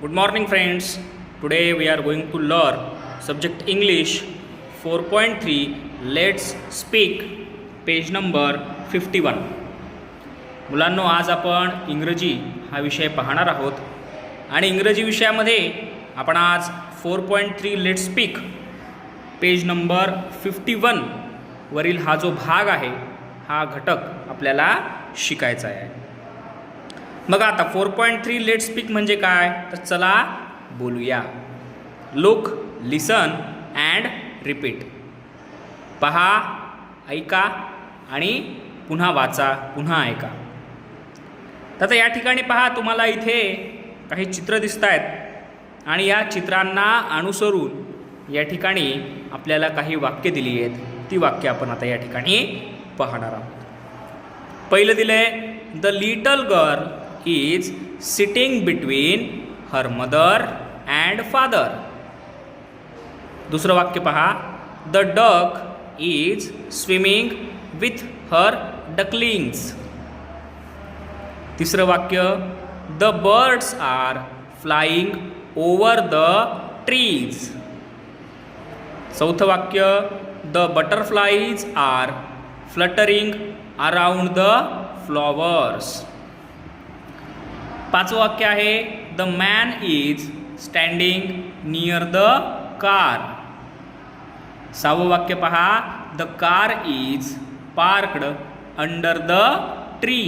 Good morning friends. Today we are going to learn subject English 4.3. Let's speak page number 51. मुलांनो, आज आपण इंग्रजी हा विषय पाहणार आहोत आणि इंग्रजी विषयामध्ये आपण आज 4.3 लेट्स स्पीक पेज नंबर 51 वरील हा जो भाग आहे हा घटक आपल्याला शिकायचा आहे. मग आता 4.3 लेट्स स्पीक म्हणजे काय, तर चला बोलूया. Look, listen and repeat. पहा, ऐका आणि पुन्हा वाचा, पुन्हा ऐका. तर आता या ठिकाणी पहा, तुम्हाला इथे काही चित्र दिसत आहेत आणि या चित्रांना अनुसरून या ठिकाणी आपल्याला काही वाक्य दिली आहेत. ती वाक्य आपण आता या ठिकाणी पाहणार आहोत. पहिलं दिलंय, the little girl is sitting between her mother and father. दुसरं वाक्य पहा, the duck is swimming with her ducklings. तिसरं वाक्य, the birds are flying over the trees. चौथं वाक्य, the butterflies are fluttering around the flowers. पाचवं वाक्य आहे, the man is standing near the car. सहावं वाक्य पहा, the car is parked under the tree.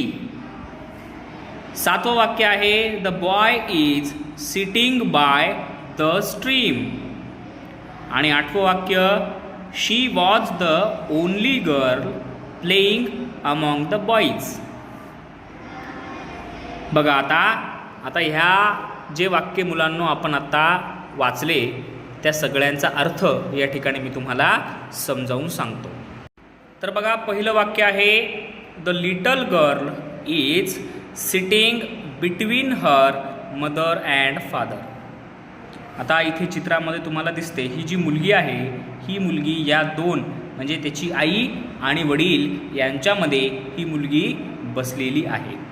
सातवं वाक्य आहे, the boy is sitting by the stream. आणि आठवं वाक्य, she was the only girl playing among the boys. बघा, आता ह्या जे वाक्य मुलांनो आपण आता वाचले त्या सगळ्यांचा अर्थ या ठिकाणी मी तुम्हाला समजावून सांगतो. तर बघा, पहिलं वाक्य आहे, the little girl is sitting between her mother and father. आता इथे चित्रामध्ये तुम्हाला दिसते, ही जी मुलगी आहे ही मुलगी या दोन म्हणजे त्याची आई आणि वडील यांच्यामध्ये ही मुलगी बसलेली आहे.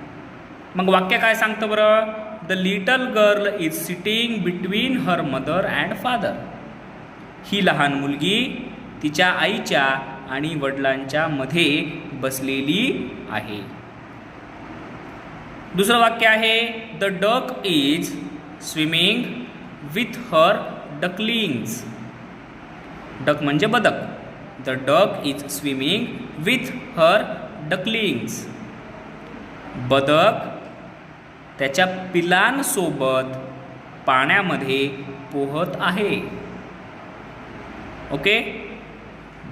मग वाक्य काय सांगतं बरं, the little girl is sitting between her mother and father. ही लहान मुलगी तिच्या आईच्या आणि वडिलांच्या मध्ये बसलेली आहे. दुसरं वाक्य आहे, the duck is swimming with her ducklings. Duck म्हणजे बदक. The duck is swimming with her ducklings. बदक त्याच्या पिलांसोबत पाण्यामध्ये पोहत आहे. ओके,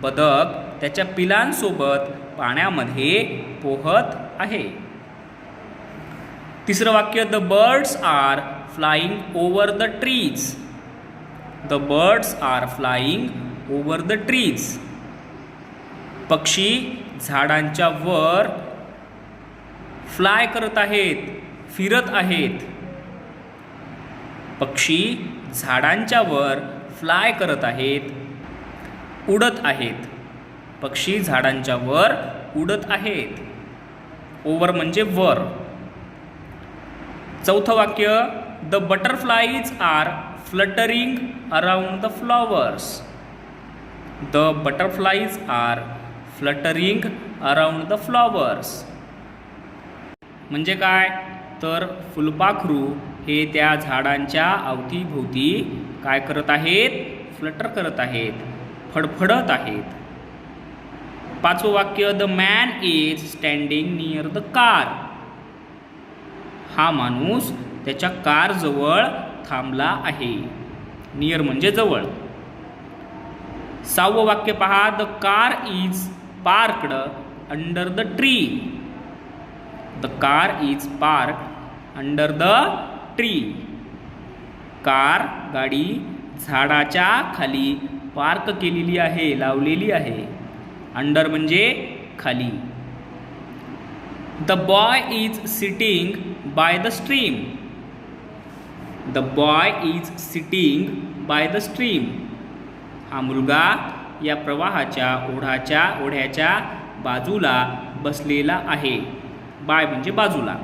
बदक त्याच्या पिलांसोबत पाण्यामध्ये पोहत आहे. तिसरं वाक्य, the birds are flying over the trees. The birds are flying over the trees. पक्षी झाडांच्या वर फ्लाय करत आहेत, फिरत आहेत. पक्षी झाडांच्या वर फ्लाय करत आहेत, उडत आहेत. पक्षी झाडांच्या वर उडत आहेत. ओव्हर म्हणजे वर. चौथं वाक्य, the butterflies are fluttering around the flowers. The butterflies are fluttering around the flowers. म्हणजे काय, तर फुलपाखरू हे त्या झाडांच्या अवतीभोवती काय करत आहेत, फ्लटर करत आहेत, फडफडत आहेत. पाचवं वाक्य, the man is standing near the car. हा माणूस त्याच्या कार जवळ थांबला आहे. नियर म्हणजे जवळ. सहावं वाक्य पहा, the car is parked under the tree. The car is parked under the tree. Car, गाडी झाडाच्या खाली पार्क केलेली आहे, लावलेली आहे. अंडर म्हणजे खाली. The boy is sitting by the stream. The boy is sitting by the stream. हा मुलगा या प्रवाहाच्या ओढ्याच्या बाजूला बसलेला आहे. बाय म्हणजे बाजूला.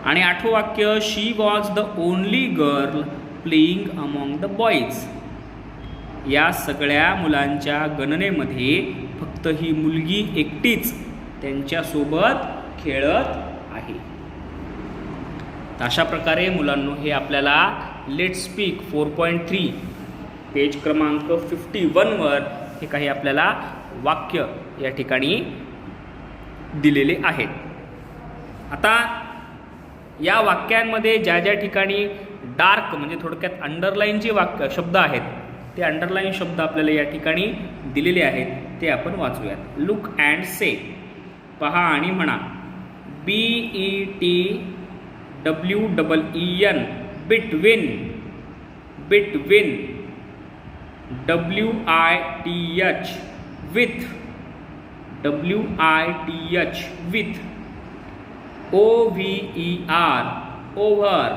आणि 8वं वाक्य she was the only girl playing among the boys. या सगळ्या मुलांच्या गणनेमध्ये फक्त ही मुलगी एकटीच त्यांच्यासोबत खेळत आहे. तर अशा प्रकारे मुलांनो हे आपल्याला लेट्स स्पीक 4.3 पेज क्रमांक 51वर हे काही आपल्याला वाक्य या ठिकाणी दिलेले आहेत. आता या वाक्यांमध्ये ज्या ज्या ठिकाणी डार्क म्हणजे थोडक्यात अंडरलाईनचे वाक्य शब्द आहेत ते अंडरलाईन शब्द आपल्याला या ठिकाणी दिलेले आहेत ते आपण वाचूयात. लुक अँड से, पहा आणि म्हणा. BETWEEN, between, between. WITH, with, WITH, with. OVER, over,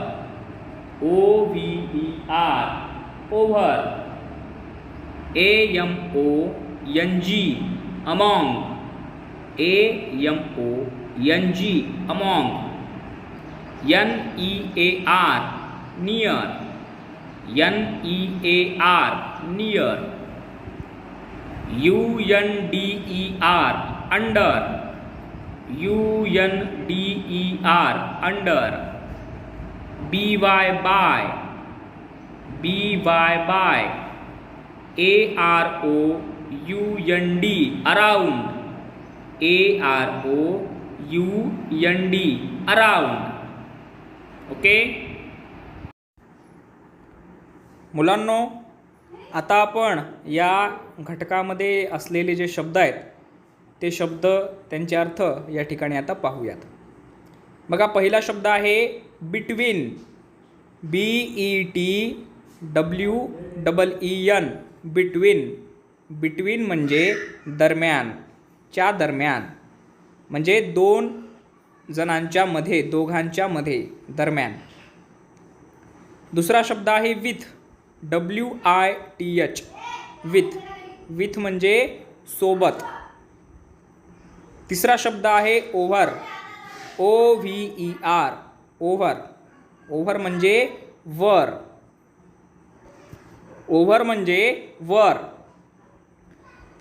OVER, over. AMONG, among, AMONG, among. NEAR, near, NEAR, near. UNDER, under, UNDER, under. BY, by, by. AROUND, around, AROUND, around. Okay मुलांनो, आता आपण या घटकामध्ये असलेले जे शब्द आहेत ते शब्द त्यांचे अर्थ या ठिकाणी आता पाहूयात. बघा, पहिला शब्द आहे बिटवीन, BETWEEN, बिटवीन. बिटवीन म्हणजे दरम्यान, च्या दरम्यान, म्हणजे दोन जणांच्या मध्ये, दोघांच्या मध्ये, दरम्यान. दुसरा शब्द आहे विथ, WITH, विथ. विथ म्हणजे सोबत. तिसरा शब्द आहे ओव्हर, OVER, ओव्हर. ओव्हर म्हणजे वर, ओव्हर म्हणजे वर.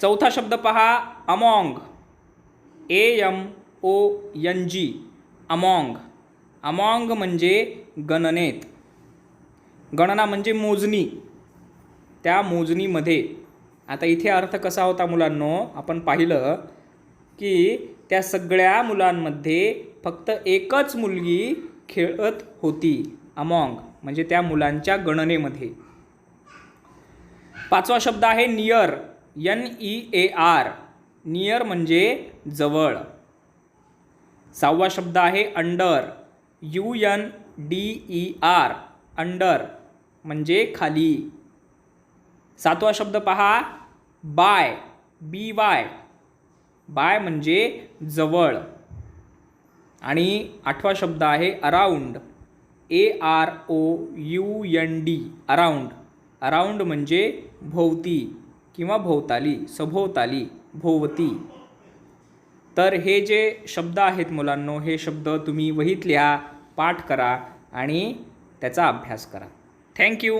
चौथा शब्द पहा अमॉंग, AMONG, अमॉंग. अमॉंग म्हणजे गणनेत, गणना म्हणजे मोजणी, त्या मोजणीमध्ये. आता इथे अर्थ कसा होता मुलांनो, आपण पाहिलं की त्या सगळ्या मुलांमध्ये फक्त एकच मुलगी खेळत होती, अमॉंग म्हणजे त्या मुलांच्या गणनेमध्ये. पाचवा शब्द आहे नियर, NEAR, नियर म्हणजे जवळ. सहावा शब्द आहे अंडर, UNDER, अंडर म्हणजे खाली. सातवा शब्द पहा बाय, BY, बाय म्हणजे जवळ. आणि आठवा शब्द आहे अराउंड, AROUND, अराउंड. अराउंड म्हणजे भोवती किंवा भोवताली, सभोवताली, भोवती. तर हे जे शब्द आहेत मुलांनो, हे शब्द तुम्ही वहीत लिहा, पाठ करा आणि त्याचा अभ्यास करा. थँक्यू.